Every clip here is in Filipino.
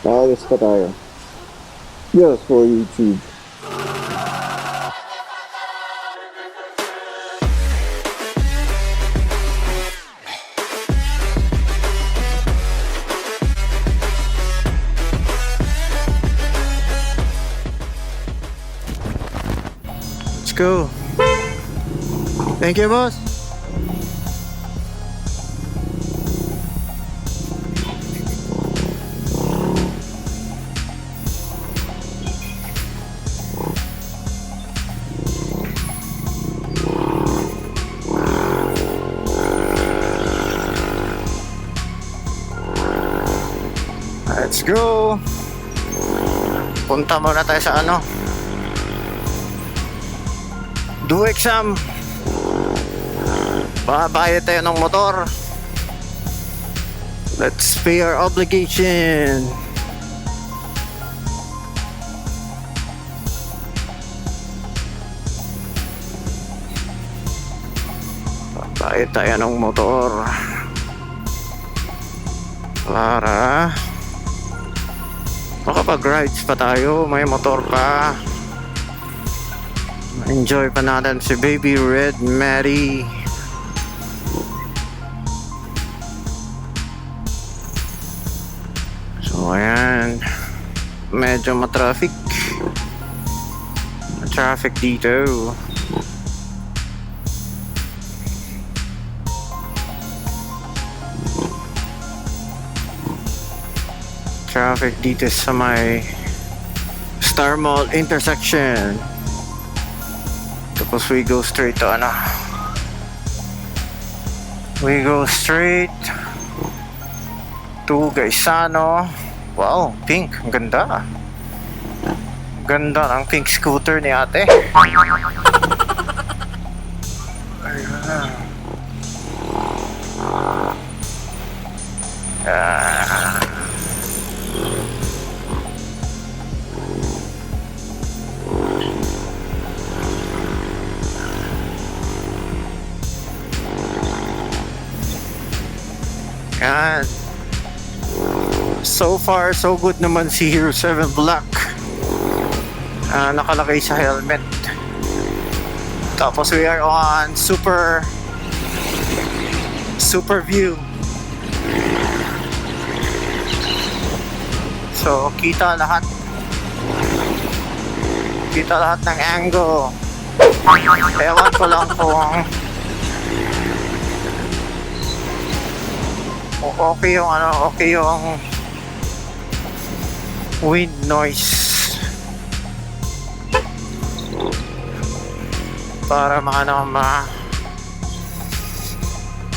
Ayos pa tayo. Just for YouTube. Let's go. Thank you, boss. Let's go. Punta muna tayo sa ano, do exam. Babayad tayo ng motor. Let's pay our obligation. Babayad tayo ng motor para makapag-rides pa tayo, may motor pa. Enjoy pa natin si Baby Red Matty. So ayan, medyo matraffic dito. Traffic dito sa may Star Mall intersection. Tapos we go straight to ano, we go straight to Gaisano. Wow, pink, ang ganda. Ganda ng pink scooter ni ate. Yan. So far, so good naman si Hero 7 Black. Nakalagay sa helmet. Tapos we are on super view. So kita lahat ng angle. Ewan ko lang kung okay yung ano, okay yung wind noise para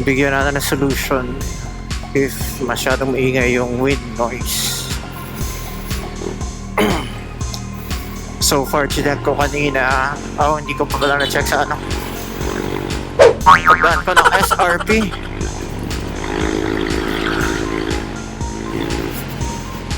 bigyan natin ng solution if masyadong maingay yung wind noise. So far, chinek ko kanina. Hindi ko pa pala na-check sa ano, pagdaan ko ng SRP.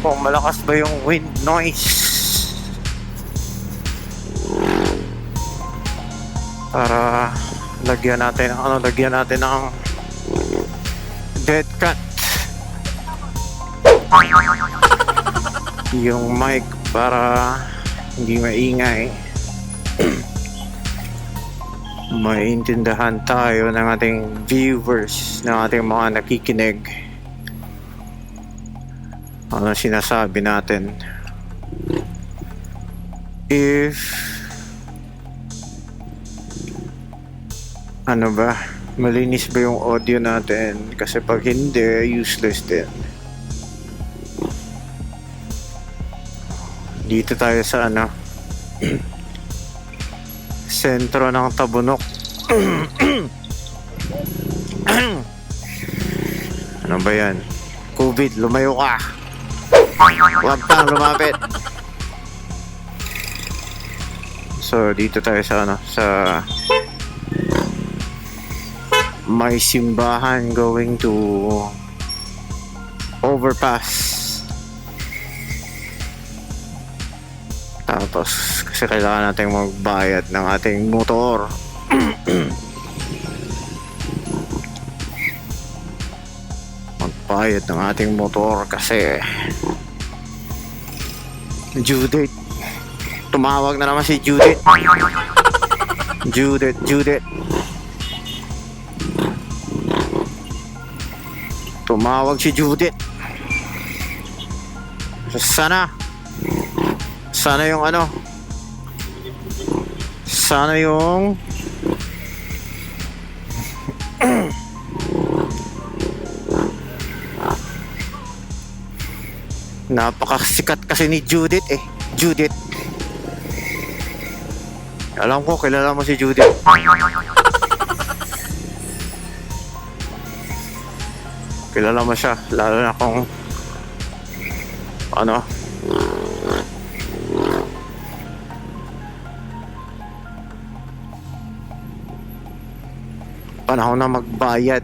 Kung malakas ba yung wind noise para lagyan natin ng dead cat yung mic para hindi maingay. Maintindihan tayo ng ating viewers, ng ating mga nakikinig, ano sinasabi natin. If ano ba, malinis ba yung audio natin, kasi pag hindi, useless din. Dito tayo sa ano, sentro ng Tabunok. Ano ba yan? COVID, lumayo ka. Huwag kang lumapit. So dito tayo sa ano, sa may simbahan going to overpass. Tapos kasi kailangan natin magbayad ng ating motor. Magbayad ng ating motor kasi Judith. Tumawag na naman si Judith. Judith. Tumawag si Judith. Sana yung sana yung napakasikat kasi ni Judith eh. Judith. Alam ko, kilala mo si Judith. Kilala mo siya, lalo na kung panahon na magbayad.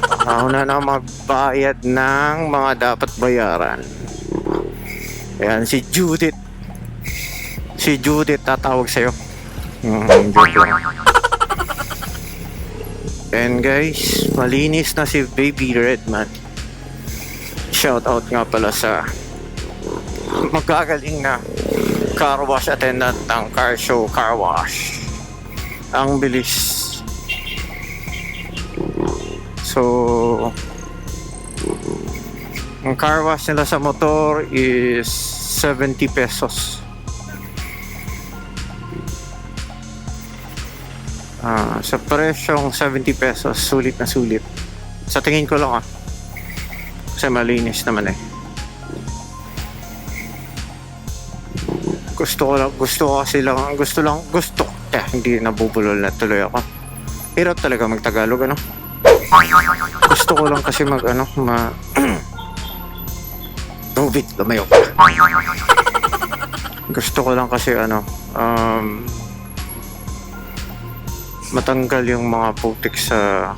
Panahon na magbayad ng mga dapat bayaran. Ayan, si Judith. Si Judith tatawag sa'yo. Joke lang. And guys, malinis na si Baby Red Matty. Shout out nga pala sa magagaling na car wash attendant ng car show car wash. Ang bilis. So ang car wash nila sa motor is 70 pesos. Sa presyong 70 pesos, sulit na sulit. Sa tingin ko lang kasi malinis naman eh. Gusto hindi nabubulol na tuloy ako. Hirap talaga mag-Tagalog Gusto ko lang kasi Robit, lumayo ka. Gusto ko lang kasi matanggal yung mga putik sa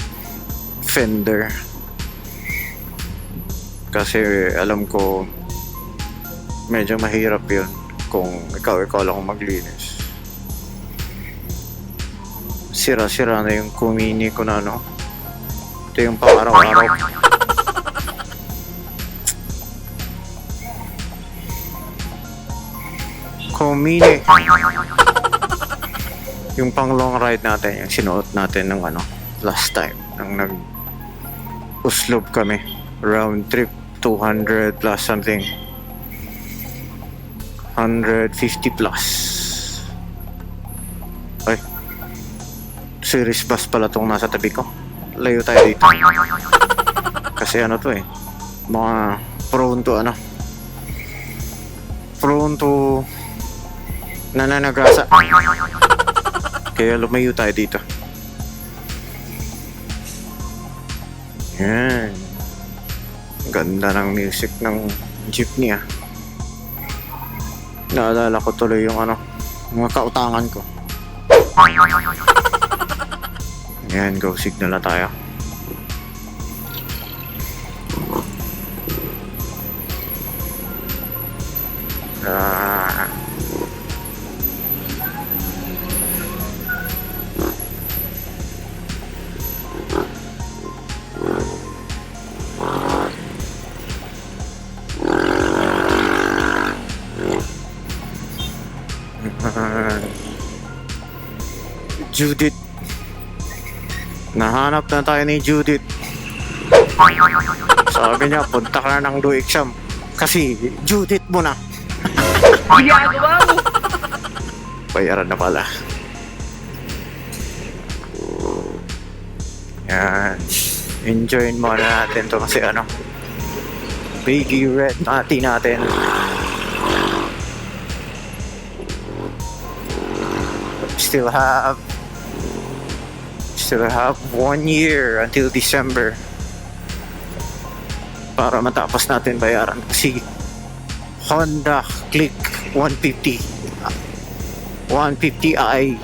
fender. Kasi alam ko medyo mahirap yun kung ikaw lang maglinis. Sira-sira na yung kumini ko na ito yung pang-araw-araw. Kumini. Yung pang long ride natin, yung sinuot natin ng last time nang nag-uslob kami, round trip 200 plus something, 150 plus. Ay, series bus pala tong nasa tabi ko. Layo tayo dito kasi to mga prone to nananagasa. Kaya lumayo tayo dito. Yan. Ganda ng music ng jeepney Naalala ko tuloy yung mga kautangan ko. Yan, go signal na tayo. Judith. Nahanap na tayo ni Judith. Sabi niya, punta ka na ng do exam kasi Judith mo na. Ginagawa mo. Bayaran na pala. Yan. Enjoyin muna natin to kasi Baby Red Matty natin. Still have 1 year until December para matapos natin bayaran kasi Honda Click 150i.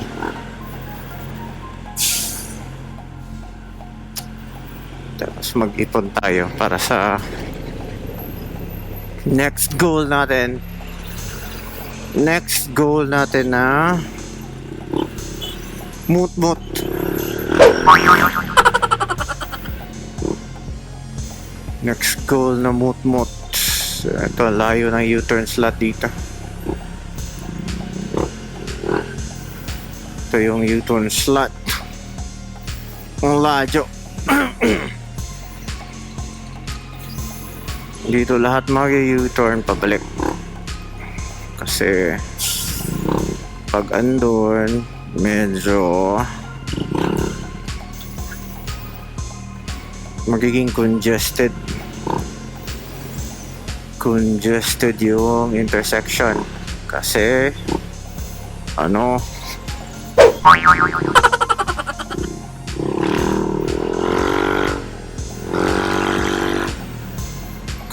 Tapos mag-ipon tayo para sa Next goal natin na mut-mut. Next goal na mut-mut. Ito, layo ng U-turn slot dito. Ito yung U-turn slot. Ang layo. Dito lahat mag-U-turn pabalik. Kasi pag andun, medyo magiging congested yung intersection. Kasi ano,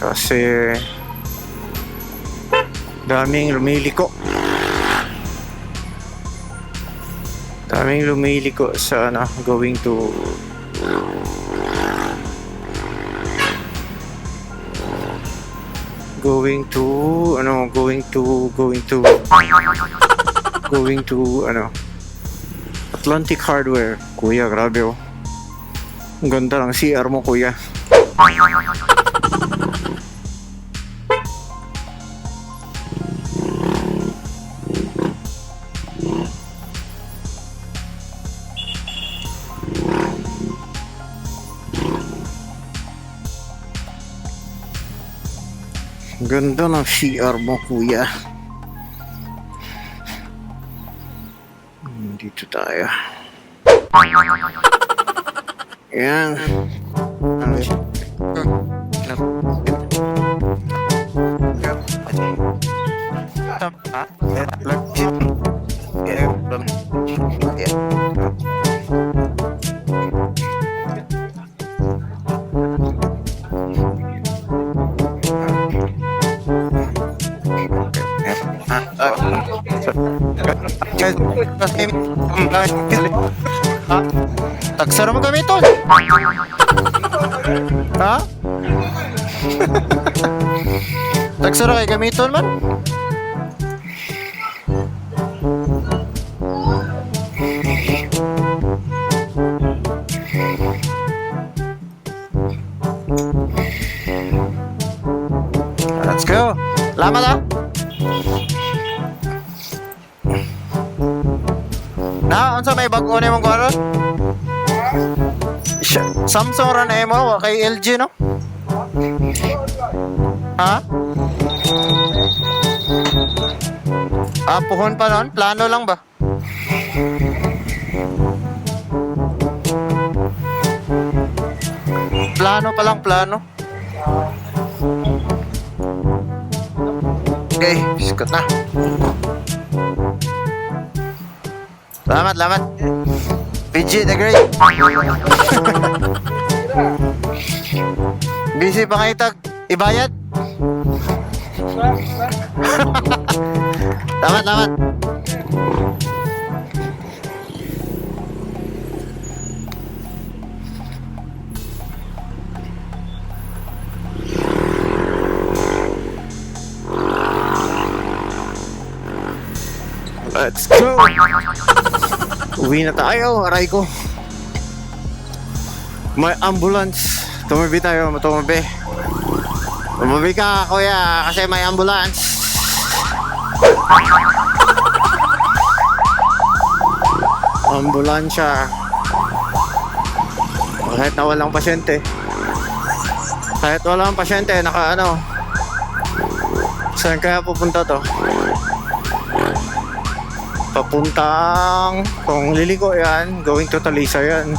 kasi daming lumiliko sa ano, going to Atlantic Hardware. Kuya, grabe oh. Ang ganda ng CR mo, kuya. Ganda ng CR mo, kuya. Dito tayo. Yan. Tagsara mo gamiton. Ha? Tagsara kay gamiton man. Let's go. Lama lang. Na, unsa may bag-o ni mong kuwaron? Samsung ran mo kay LG, no? Ha? Puhon pa nun? Plano lang ba? Plano pa lang, plano. Okay, sikat na. Salamat. PG the Great. Busy pa kayo tag ibayad? Salamat. Let's go! Uwi na tayo, aray ko. May ambulance. Tumabi tayo, tumabi. Tumabi ka, kuya, kasi may ambulance. Ambulansya. Kahit na walang pasyente. Naka ano. Saan kaya pupunta to? Papuntang kung liliko yan, going to Talisa yan,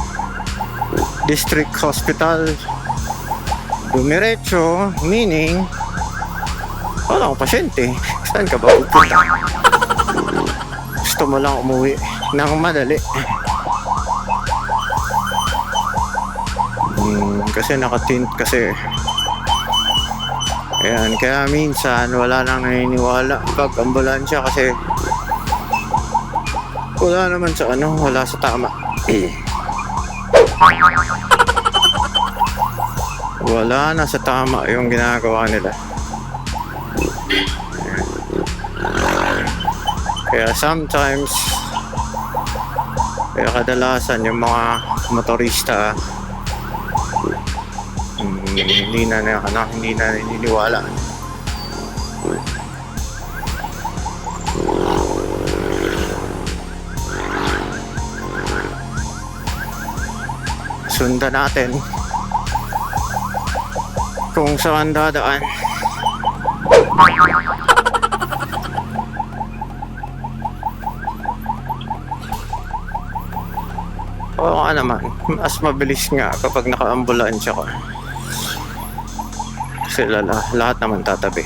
District Hospital. Dumiretso, meaning walang pasyente. Saan ka ba pupunta? Gusto mo lang umuwi ng madali. Kasi nakatint kasi. Ayan, kaya minsan wala nang naniniwala pag ambulansya kasi wala naman sa ano, wala sa tama. Wala na sa tama yung ginagawa nila. Kaya sometimes, kaya kadalasan yung mga motorista hindi na naniniwala. Sundan natin kung saan dadaan. Oo nga naman, mas mabilis nga kapag naka-ambulansya ka. Kasi lahat naman tatabi.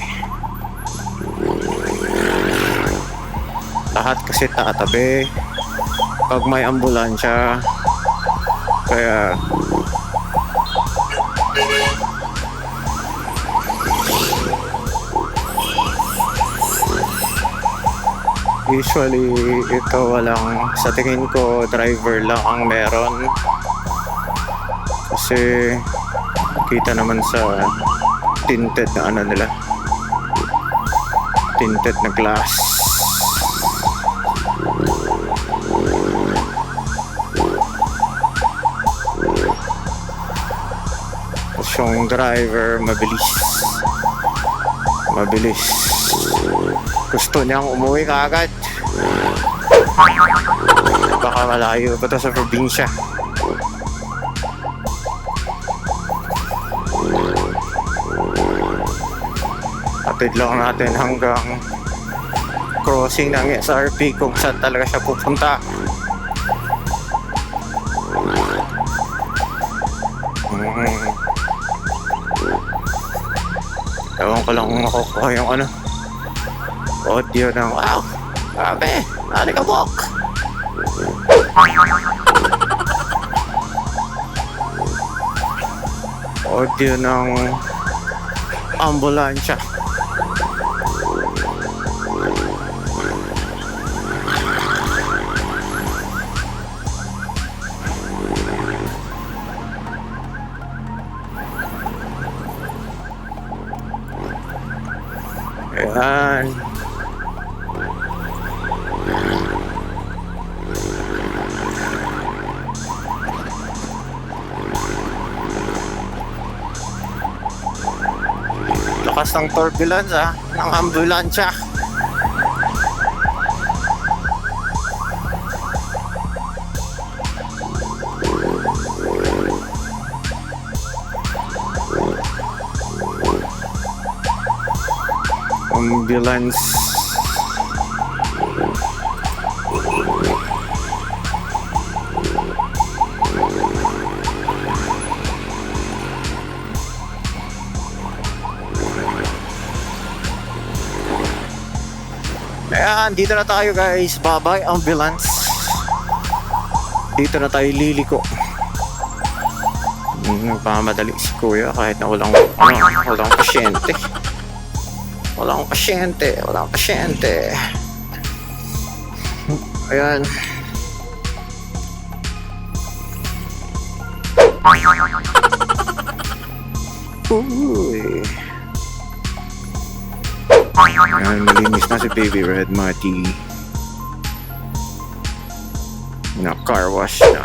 Lahat kasi tatabi pag may ambulansya. Kaya usually ito sa tingin ko driver lang ang meron, kasi kita naman sa tinted na nila, tinted na glass. Tapos yung driver mabilis, gusto niyang umuwi kaagad. Baka malayo pa to sa probinsya. Atid lang natin hanggang crossing ng SRP kung saan talaga siya pupunta. Ewan ko lang kung makukuha yung audio ng wow, grabe, nalikabok. Audio ng ambulansya. Ayan. Lakas ng turbulence ng ambulansya. Ambulance. Ayan, dito na tayo guys. Bye-bye ambulance. Dito na tayo liliko. Nagpamadali si kuya kahit na walang pasyente. Walang pasyente. Ayan. Uy. Ayan, malinis na si Baby Red Matty. Na-car wash na.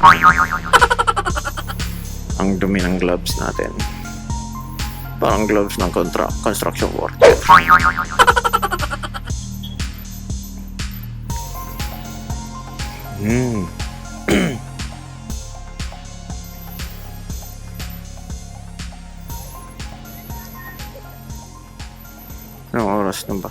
Ang dumi ng gloves natin. Parang gloves ng construction worker. Anong oras na ba?